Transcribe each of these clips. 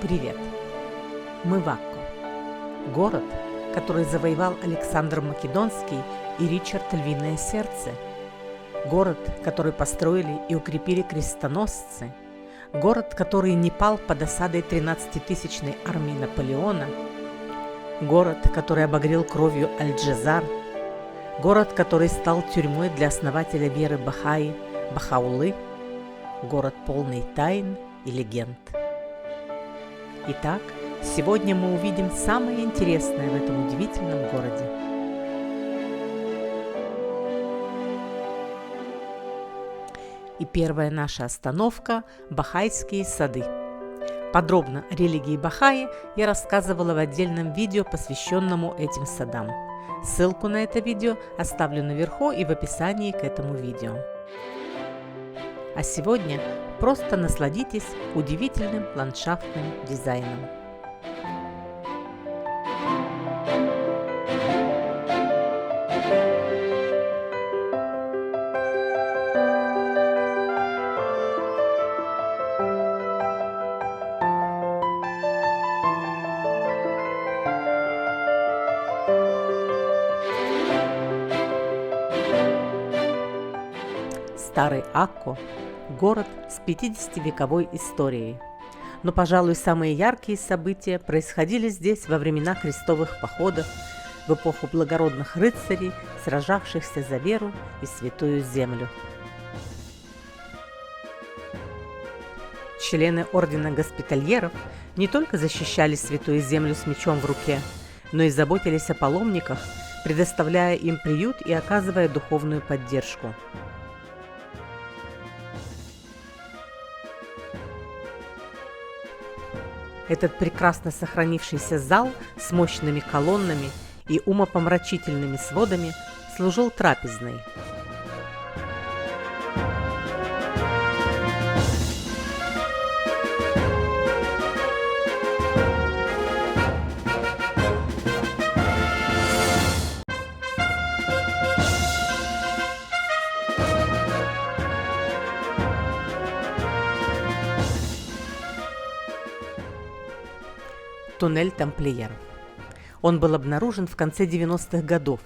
Привет! Мы в Акко, город, который завоевал Александр Македонский и Ричард Львиное Сердце, город, который построили и укрепили крестоносцы, город, который не пал под осадой 13-тысячной армии Наполеона, город, который обогрел кровью Аль-Джазар, город, который стал тюрьмой для основателя веры Бахаи Бахаулы, город полный тайн и легенд. Итак, сегодня мы увидим самое интересное в этом удивительном городе. И первая наша остановка – Бахайские сады. Подробно о религии Бахаи я рассказывала в отдельном видео, посвященному этим садам. Ссылку на это видео оставлю наверху и в описании к этому видео. А сегодня просто насладитесь удивительным ландшафтным дизайном. Старый Акко – город с 50-вековой историей. Но, пожалуй, самые яркие события происходили здесь во времена крестовых походов, в эпоху благородных рыцарей, сражавшихся за веру и святую землю. Члены ордена госпитальеров не только защищали святую землю с мечом в руке, но и заботились о паломниках, предоставляя им приют и оказывая духовную поддержку. Этот прекрасно сохранившийся зал с мощными колоннами и умопомрачительными сводами служил трапезной. Туннель тамплиеров. Он был обнаружен в конце 90-х годов.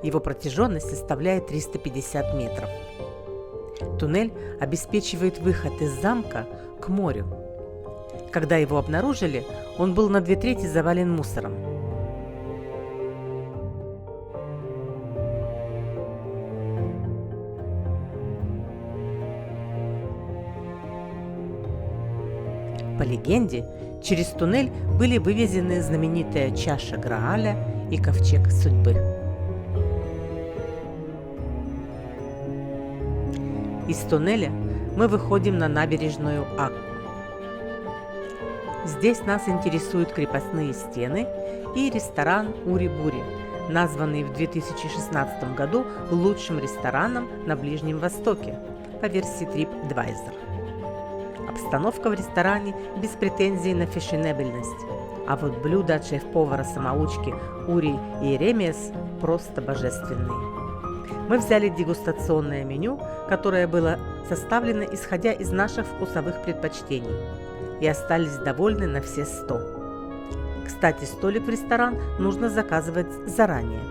Его протяженность составляет 350 метров. Туннель обеспечивает выход из замка к морю. Когда его обнаружили, он был на 2/3 завален мусором. По легенде, через туннель были вывезены знаменитая чаша Грааля и ковчег судьбы. Из туннеля мы выходим на набережную Акко. Здесь нас интересуют крепостные стены и ресторан Ури-Бури, названный в 2016 году лучшим рестораном на Ближнем Востоке по версии TripAdvisor. Обстановка в ресторане без претензий на фешенебельность, а вот блюда от шеф-повара-самоучки Ури и Еремиас просто божественные. Мы взяли дегустационное меню, которое было составлено исходя из наших вкусовых предпочтений, и остались довольны на все 100. Кстати, столик в ресторан нужно заказывать заранее.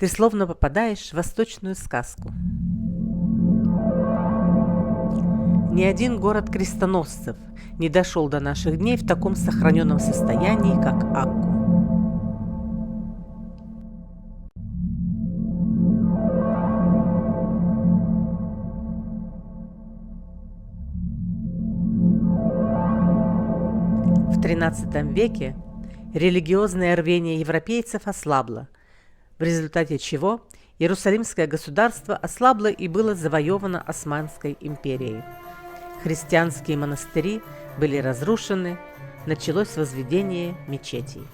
Ты словно попадаешь в восточную сказку. Ни один город крестоносцев не дошел до наших дней в таком сохраненном состоянии, как Акку. В XIII веке религиозное рвение европейцев ослабло, в результате чего Иерусалимское государство ослабло и было завоевано Османской империей. Христианские монастыри были разрушены, началось возведение мечетей.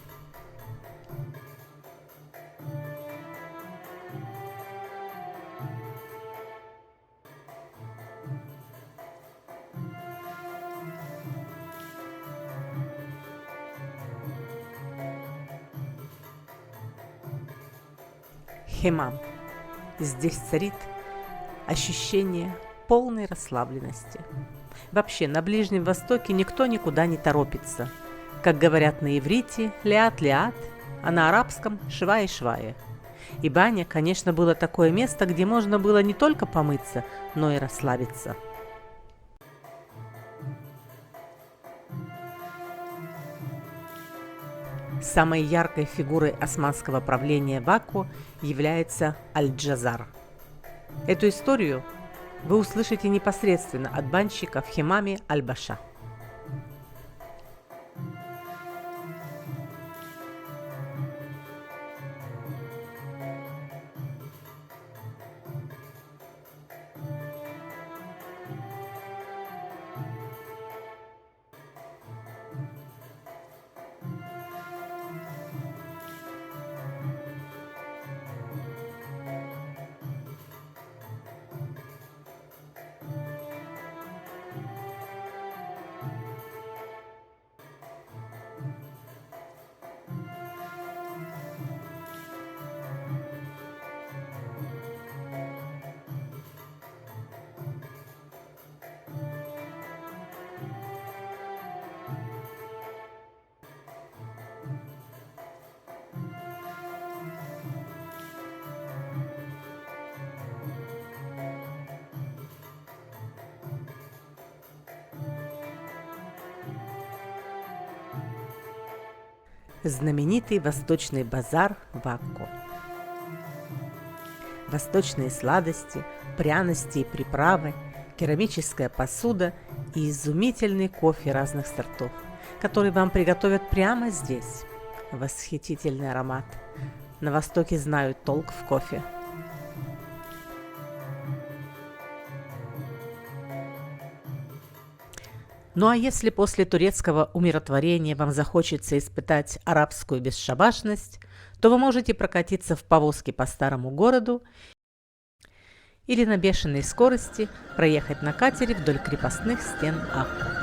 Хемам. Здесь царит ощущение полной расслабленности. Вообще, на Ближнем Востоке никто никуда не торопится. Как говорят на иврите, леат-леат, а на арабском швае-швае. И баня, конечно, было такое место, где можно было не только помыться, но и расслабиться. Самой яркой фигурой османского правления в Акку является Аль-Джазар. Эту историю вы услышите непосредственно от банщика в хемаме Аль-Баша. Знаменитый восточный базар в Акку. Восточные сладости, пряности и приправы, керамическая посуда и изумительный кофе разных сортов, который вам приготовят прямо здесь. Восхитительный аромат. На Востоке знают толк в кофе. Ну а если после турецкого умиротворения вам захочется испытать арабскую бесшабашность, то вы можете прокатиться в повозке по старому городу или на бешеной скорости проехать на катере вдоль крепостных стен Акку.